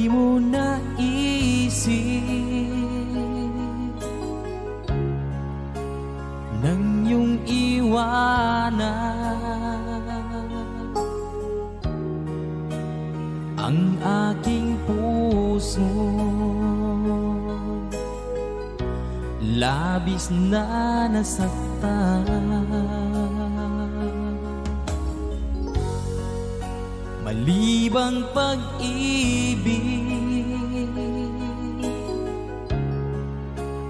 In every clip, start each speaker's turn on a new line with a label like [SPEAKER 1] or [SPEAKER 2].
[SPEAKER 1] di mo naisip nang iyong iwanan ang aking puso, labis na nasaktan. Malibang pag-ibig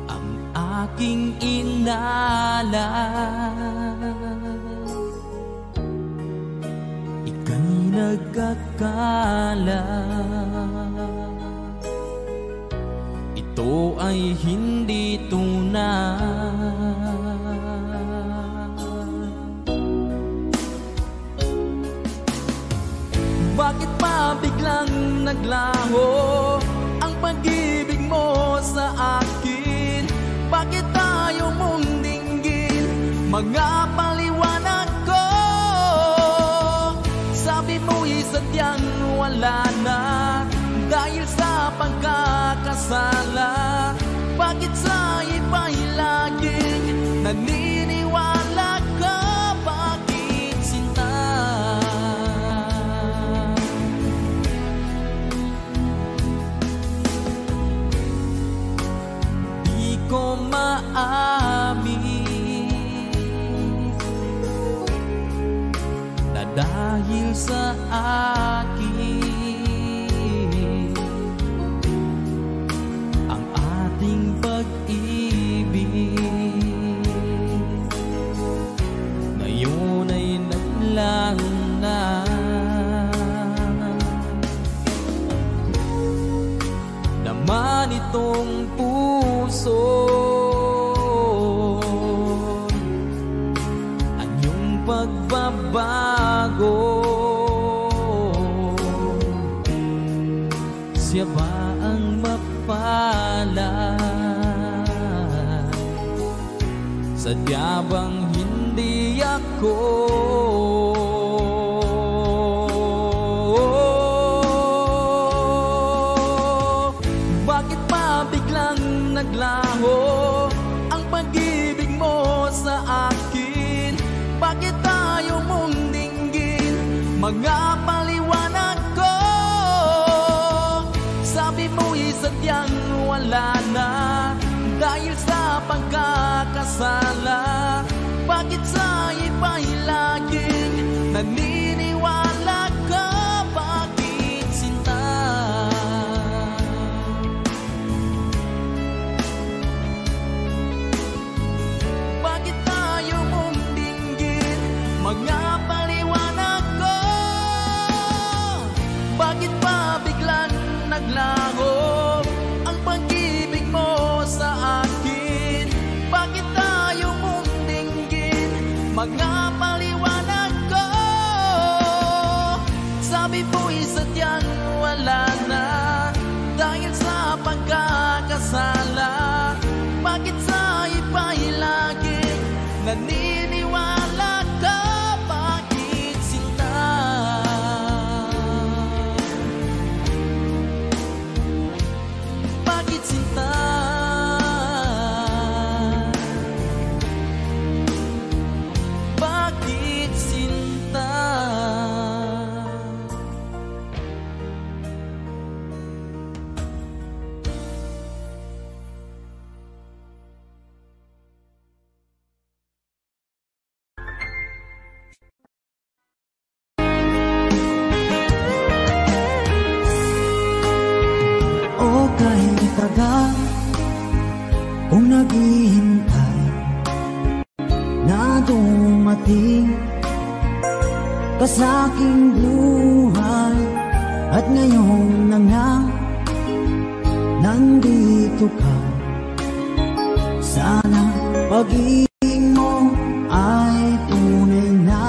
[SPEAKER 1] ang aking inalan, ika'y nagkakala. Ito ay hindi tunay. Bakit pa biglang naglaho ang pag-ibig mo sa akin? Bakit tayo mong dinggin mga paliwanag ko? Sabi mo'y sadyang wala na dahil sa pagkakasala. Bakit sa iba'y laging naniniwala ka? Bakit sinta? Di ko maamin na dahil sa akin ngayon ay naglang na. Naman itong puso ang iyong pagbabago. Siya ba ang mapalad? Sadya bang hindi ako? Bakit pa biglang naglaho ang pag-ibig mo sa akin? Bakit tayo mong dinggin mga paliwanag ko? Sabi mo'y sadyang wala na dahil sa pagkakasala. Bakit sa iba'y laging naniniwala ka? Bakit sinta? Bakit tayo mong dinggin mga paliwanag ko? Bakit pa biglang naglaho ang pag-ibig mo sa akin? Bakit tayo mong dinggin mga paliwanag ko? Sabi mo'y sadyang wala na dahil sa pagkakasala. Bakit sa iba'y laging naniniwala ka? Bakit sinta? Bakit sinta? Bakit sinta?
[SPEAKER 2] O kahit tagal kung naghihintay na dumating ka sa aking buhay, at ngayon na nga nandito ka. Sana pag-ibig mo ay tunay na.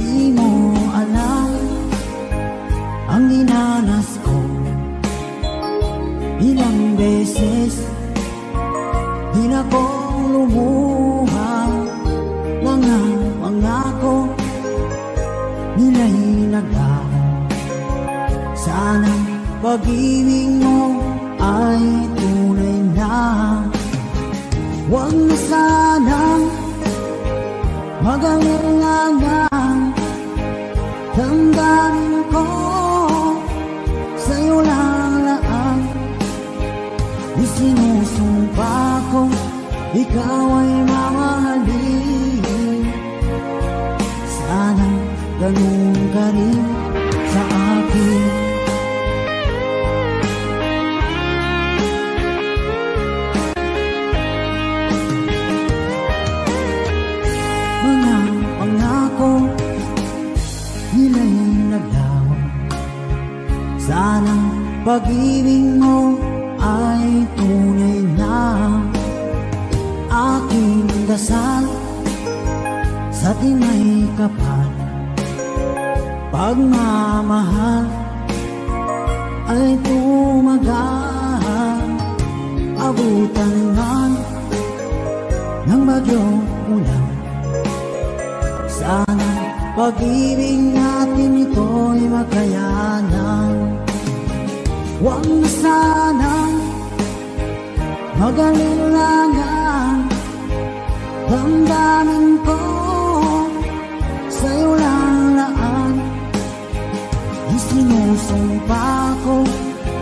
[SPEAKER 2] Di mo alam ang dinanas ko. Ilang beses din akong lumuha, mga pangako nila'y naglaho Sana'y pag-ibig mo ay tunay na. Huwag na sanang mag-alilangan. Damdamin ko sa'yo lang laan. Isinusumpa ko ikaw ay mamahalin. Sana ganun ka rin sa akin. Mga pangako nila'y naglaho. Sana pag-ibig mo ay tunay na. Aking dasal sa tinay kapal, pagmamahal ay tumagal. Abutan man ng bagyong ulan. Sana pag-ibig natin ito'y makayanan. Huwag na sanang mag-alilangan. Damdamin ko sa'yo lang laan. Isinusumpa ko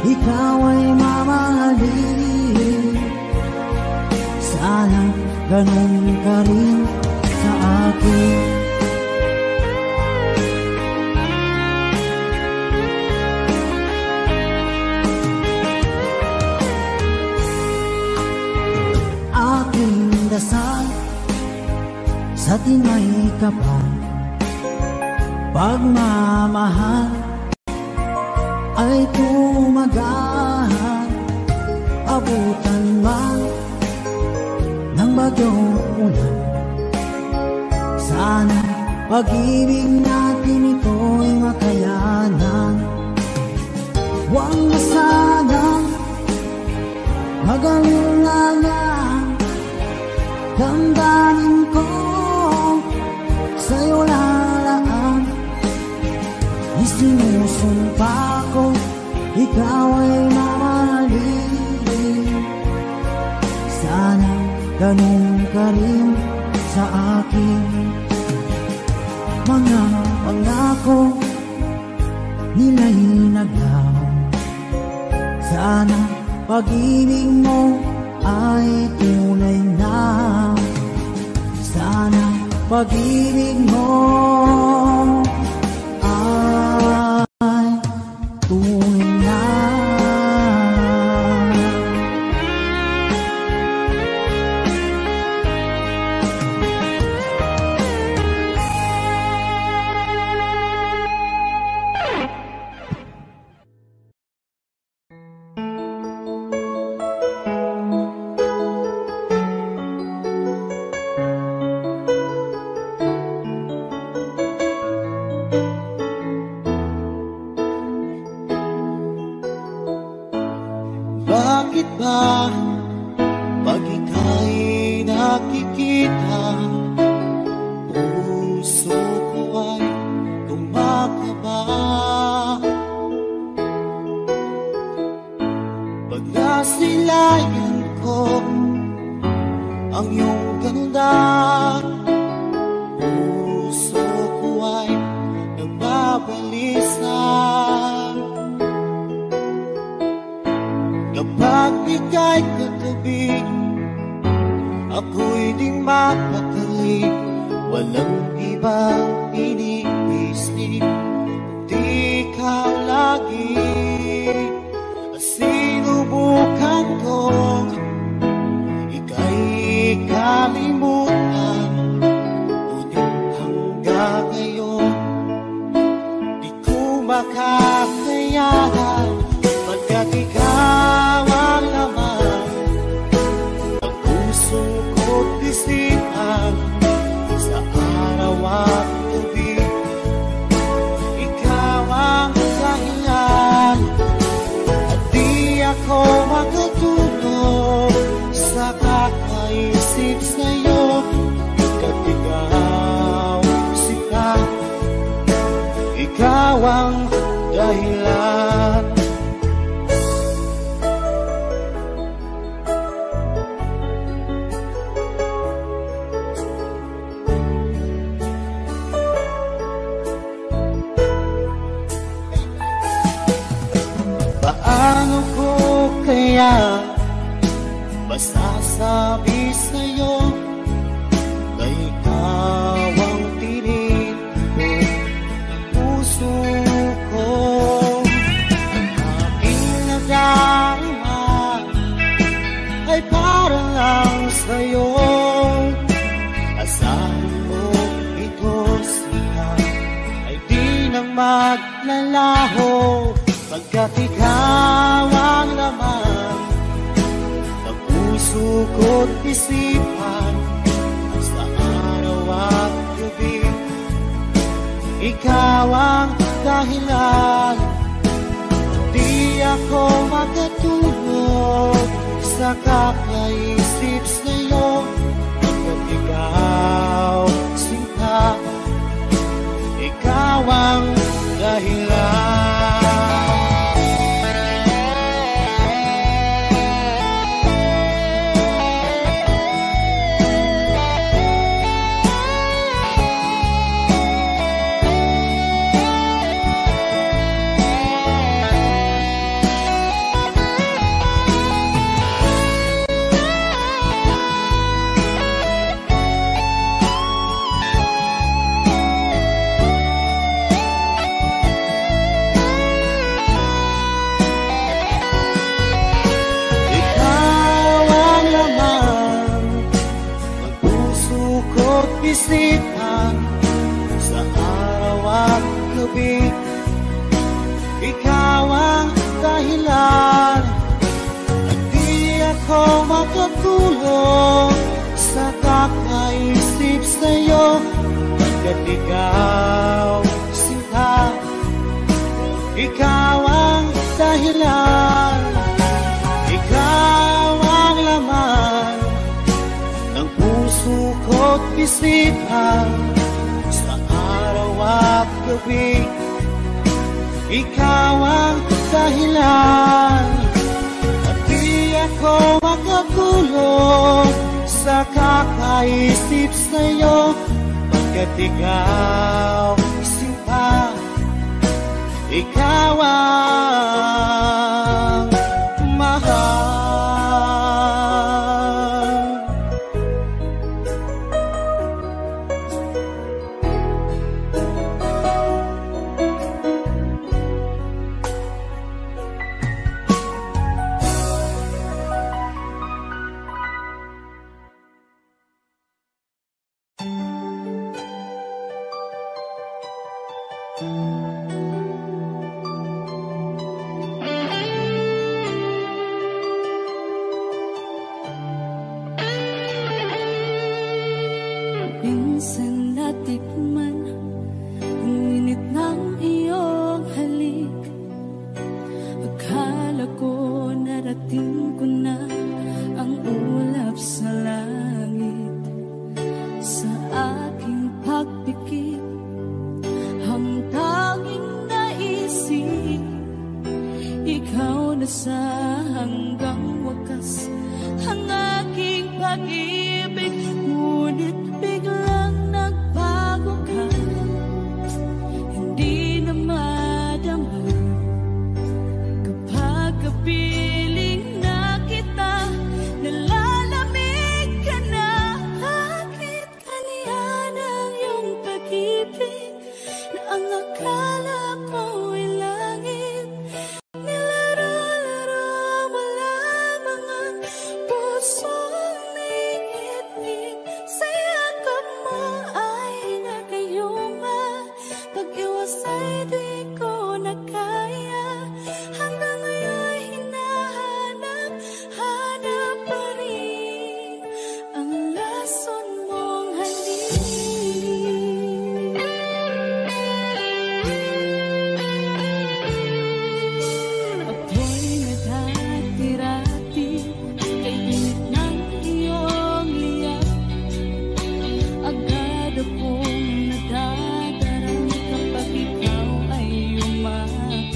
[SPEAKER 2] ikaw ay mamahalin. Sana ganun ka rin sa akin. Aking dasal sa tinay kapal, pagmamahal ay tumagal. Abutan man ng bagyong ulan. Sana pag-ibig natin ito'y makayanan. Huwag na sanang mag-alilangan. Damdamin ko sa'yo lalaan. Isinusumpa ko ikaw ay mamahalin. Sana ganun ka rin sa akin. Mga pangako nila'y naglaho. Sana pag-ibig mo ay tunay na. Sana pag-ibig mo ay tunay na.
[SPEAKER 1] Bakit ba pag ika'y nakikita, puso ko ay kumakaba? Pag nasilayan ko ang iyong ganda, puso ko ay nagbabalisa. Kapag ika'y katabi, ako'y di mapakali. Walang ibang iniisip, di ikaw lagi. Sinubukan ko ika'y kalimutan, ngunit hanggang ngayon di ko makakayanan. Pagkat ikaw ang laman ng puso ko't isipan, sa araw at gabi ikaw ang dahilan. At di ako makatulog sa kakaisip sa'yo. Pagkat ikaw sika, ikaw ang dahilan. Paano ko kaya masasabi sa'yo na ikaw ang tinitibok ng puso ko? Ang aking nadarama ay para lang sa'yo. Asahan mo ito siya ay di nang maglalaho, pagkat ikaw ang laman ng puso ko't isipan. Sa araw at gabi, ikaw ang dahilan. Di ako makatulog sa kakaisip sa'yo, pagkat ikaw sinta, ikaw ang dahilan. Isipan sa araw at gabi, ikaw ang dahilan. At di ako makatulog sa kakaisip sa'yo, pagkat ikaw sinta, ikaw ang dahilan. Ikaw ang laman ng puso ko't isipan sa araw at gabi, ikaw ang dahilan. At di ako makatulog sa kakaisip sa'yo, pagkat ikaw sinta, ikaw ang mahal.
[SPEAKER 3] Minsan natikman ang init ng iyong halik. Akala ko narating ko na ang ulap sa langit. Sa aking pagpikit, ang tanging naisip, ikaw na sa hanggang wakas ang aking pag-ibig. Ngunit biglang nagbago ka, hindi na madama kapag kapiling na kita, nalalamig ka na. Bakit kaniyan ang iyong pag-ibig na ang akala ko ay langit? Nilaro-laro mo lamang ang pusong niit-niit. Sa yakap mo ay nagayuma, pag-iwas ay di ko na kaya. Hanggang ngayon hinahanap pa rin ang lason mong halik. Ako'y nadati-rati kay init ng iyong liyak. Agad akong nadadarang kapag ikaw ay umakyat.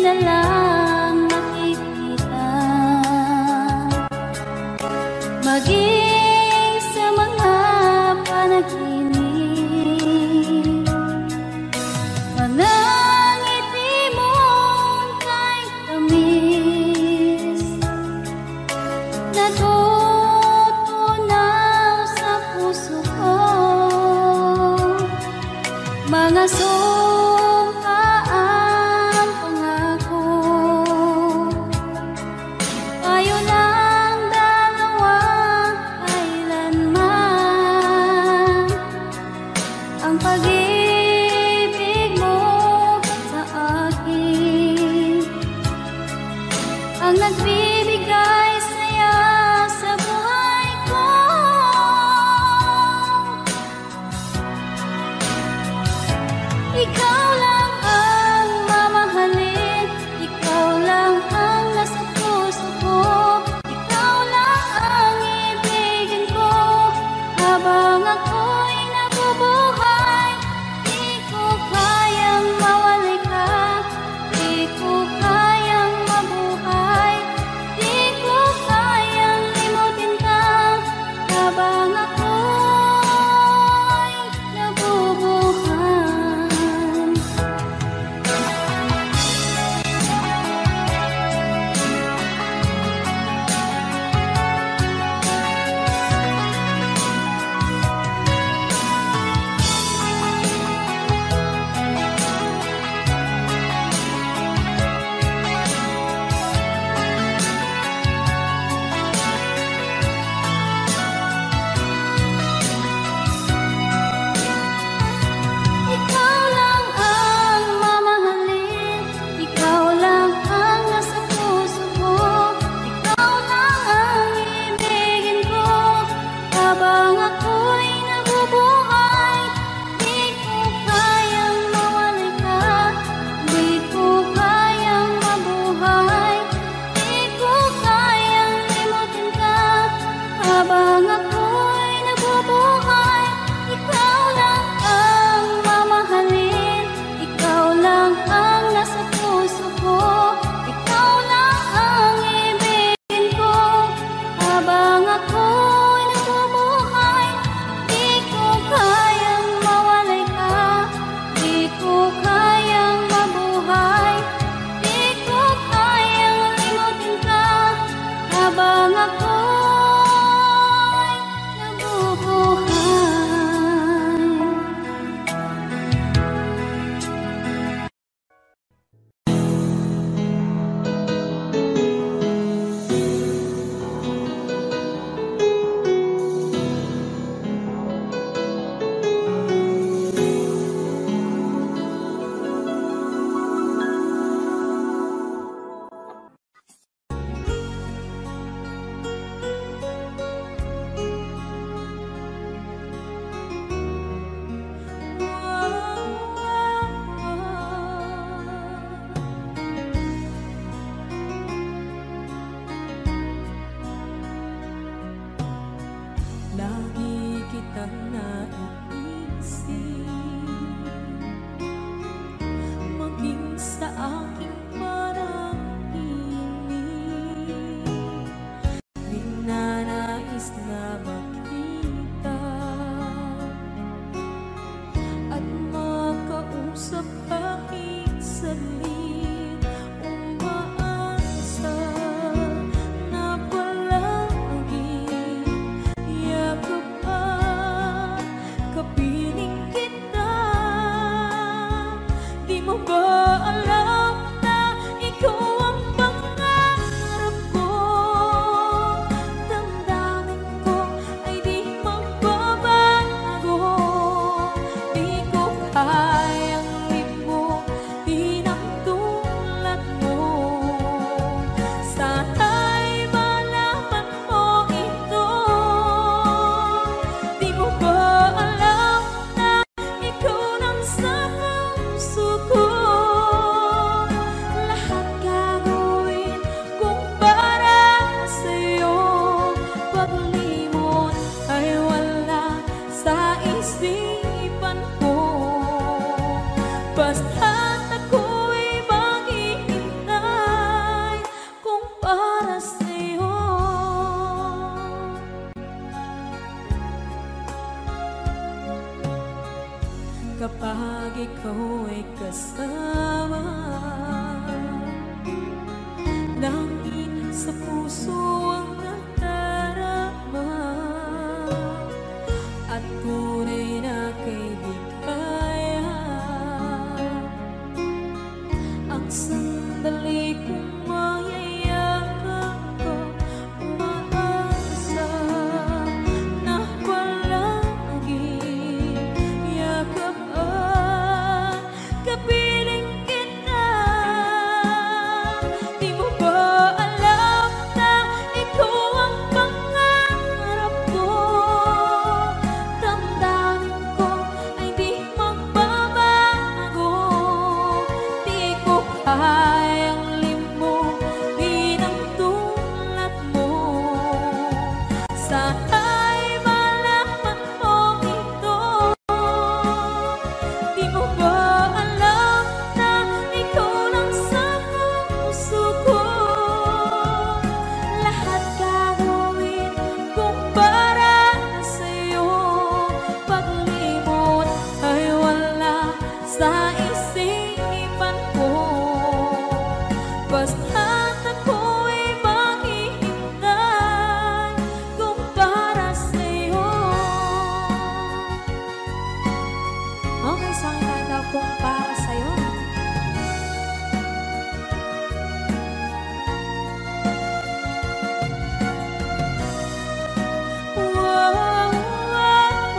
[SPEAKER 3] na lang makikita, maging sa mga panaginip, mga ngiti mong kay tamis, natutunaw sa puso ko, mga sumkaan pangako kasama. Langit sa puso ang nadarama, at tunay na kaibigan. Ang sandali kong mayayakap ko, umaasa na palagi yakap at kapiling kita. Di mo ba alam na ikaw ang pangarap ko? Damdamin ko ay di magbabago. Di ko kayang limutin ang tulad mo. Sana'y malaman mo ito. Di mo ba alam na ikaw lang sa puso ko? Lahat gagawin kung para sa'yo. Paglimot ay wala sa isipan ko. Basta't ako'y maghihintay kung para sa'yo. Okay, so ang kanta kung para sa'yo. Wow, wow,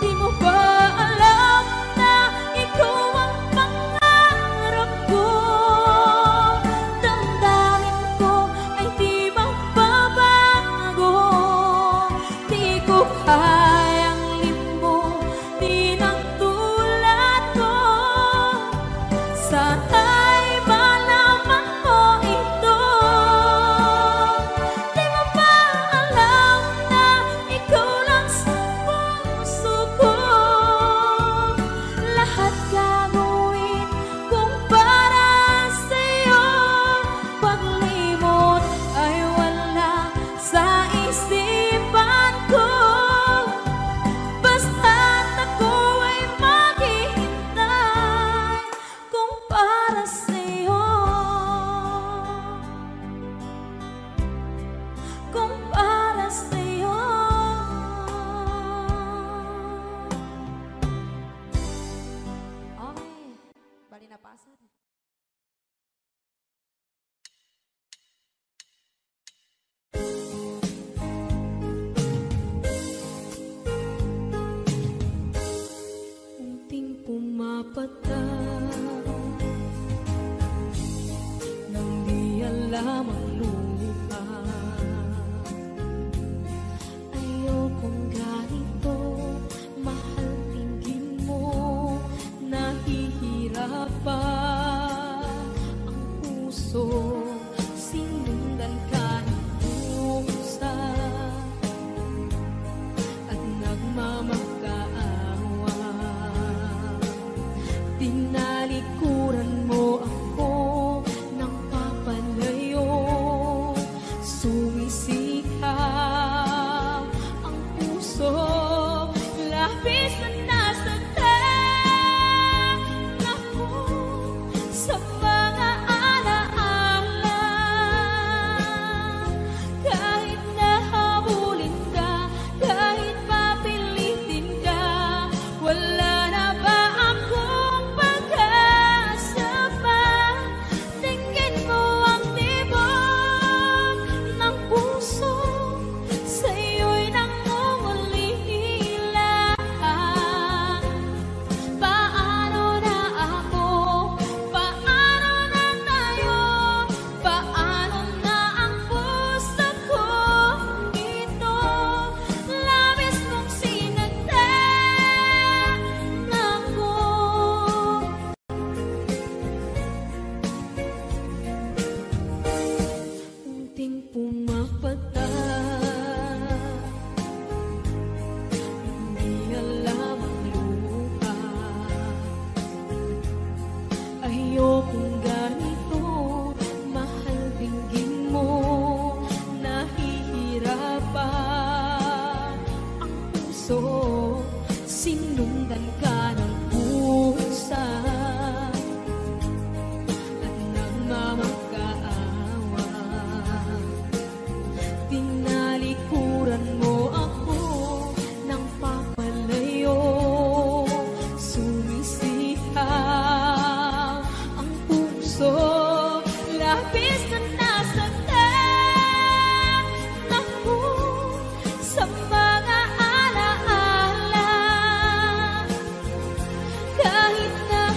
[SPEAKER 3] Di mo ba alam na ikaw ang pangarap ko? Damdamin ko ay di magbabago. Di ko kayang limutin ang tulad ko. Sana'y malaman mo ito. Di mo ba alam na ikaw lang sa puso ko? Lahat gagawin kung para sa'yo. Paglimot ay wala sa isipan ko. Basta't ako ay maghihintay kung para sa'yo. Kung para sa'yo. Okay, bali na pasad. Unting pumapatak nang di alam ang lupa. Ayokong ganito, mahal, tingin mo, nahihirapan ang puso. Sinundan ka ng pusa at nagmamakaawa. Tinalikuran mo ako ng papalayo. Sumisikap ang puso, labis na nasaktan ako sa mga alaala. Kahit nahabulin ka, kahit papilitin ka, wala na ba akong pag-asa pa? Tingin mo ang tibok ng puso, sa'yo'y nangungulila. puso, sinundan ka ng pusa at nagmamakaawa. Tinalikuran mo ako ng papalayo, sumisihaw ang puso, labis na nasaktan ako sa mga alaala. Kahit na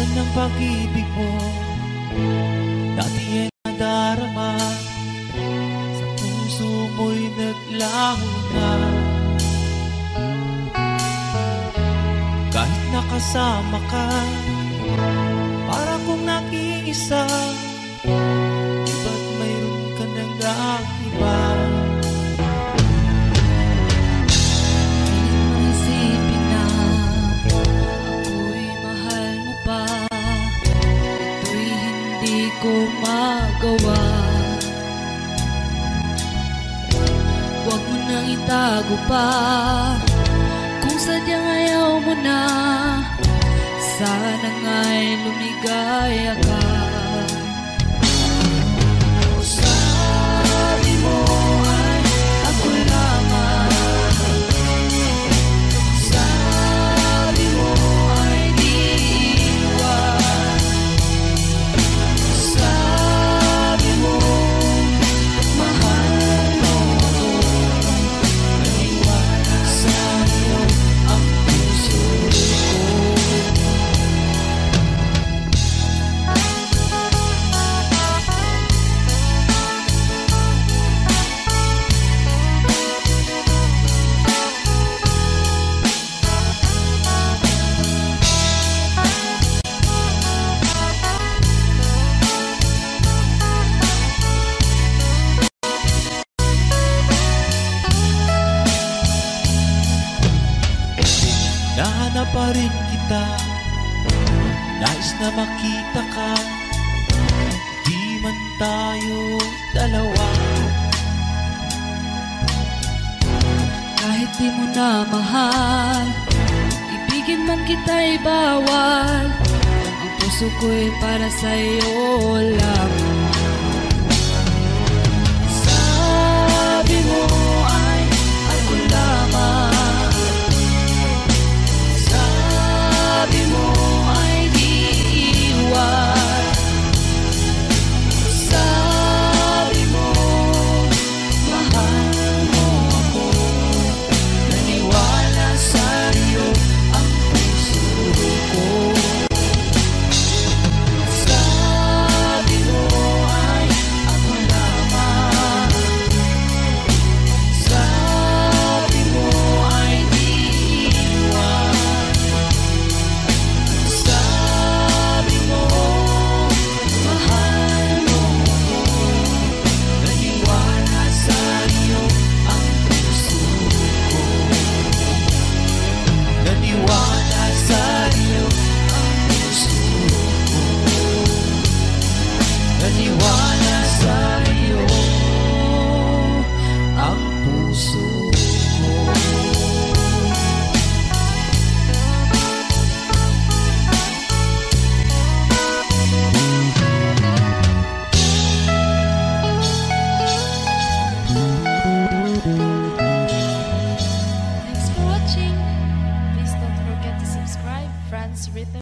[SPEAKER 1] Laman ng pag-ibig mo dati ay nadarama, sa puso mo'y naglaho na. Kahit nakasama ka, para kong nag-iisa, ba't mayroon ka nang iba?
[SPEAKER 3] Isipin na ako'y mahal mo pa, ito'y hindi ko magawa. Huwag mo nang itago pa, kung sadyang ayaw mo na, sana nga'y lumigaya ka. Sabi mo ay ako lamang, sabi mo ay di iwan, sabi mo mahal mo ako, naniwala sa'yo ang puso ko.
[SPEAKER 1] Nahanap pa rin kita, nais na makita ka, di man tayo dalawa.
[SPEAKER 3] Kahit di mo na mahal, ibigin man kita'y bawal, ang puso ko'y para sa'yo lamang. Sabi mo ay ako lamang, sabi mo ay di iwan, sabi mo mahal mo ako, naniwala sa'yo ang puso ko. Sabi mo ay ako lamang, sabi mo ay di iwan, sabi mo mahal mo ako, naniwala sa'yo ang puso ko.
[SPEAKER 1] Naniwala sa'yo ang puso ko, naniwala sa'yo ang puso ko.
[SPEAKER 3] Thanks for watching. Please don't forget to subscribe Franz Rhythm.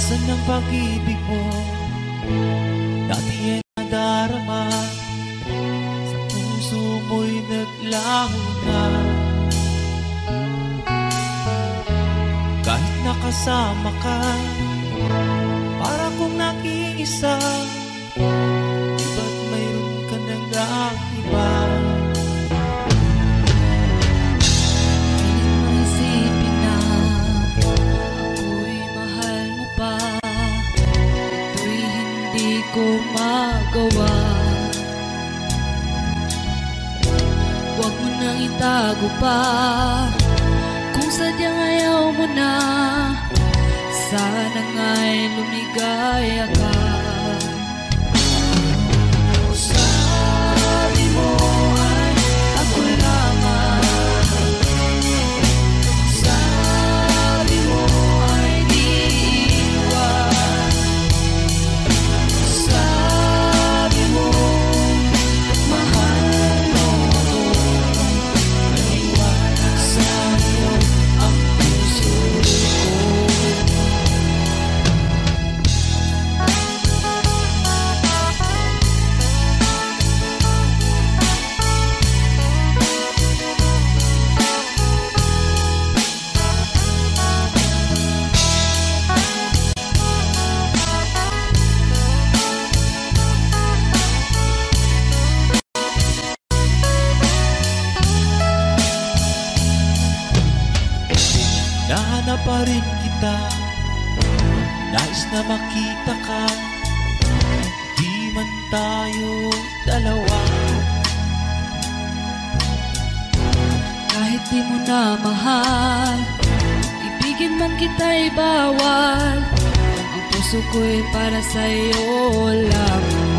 [SPEAKER 1] Asan ang pag-ibig mo? Dati ay nadarama, sa puso mo'y naglaho na. Kahit nakasama ka, para kong nag-iisa, ba't mayroon ka nang iba?
[SPEAKER 3] Isipin na ako'y mahal mo pa, ito'y hindi ko magawa. Huwag mo nang itago pa, kung sadyang ayaw mo na, sana nga'y lumigaya ka. Sabi mo ay ako lamang, sabi mo ay di iwan, sabi mo mahal mo ako, naniwala sa'yo ang puso ko.
[SPEAKER 1] Nahanap pa rin kita, nais na makita ka, di man tayo dalawa.
[SPEAKER 3] Kahit di mo na mahal, ibigin man kita'y bawal, ang puso ko'y para sa'yo lamang.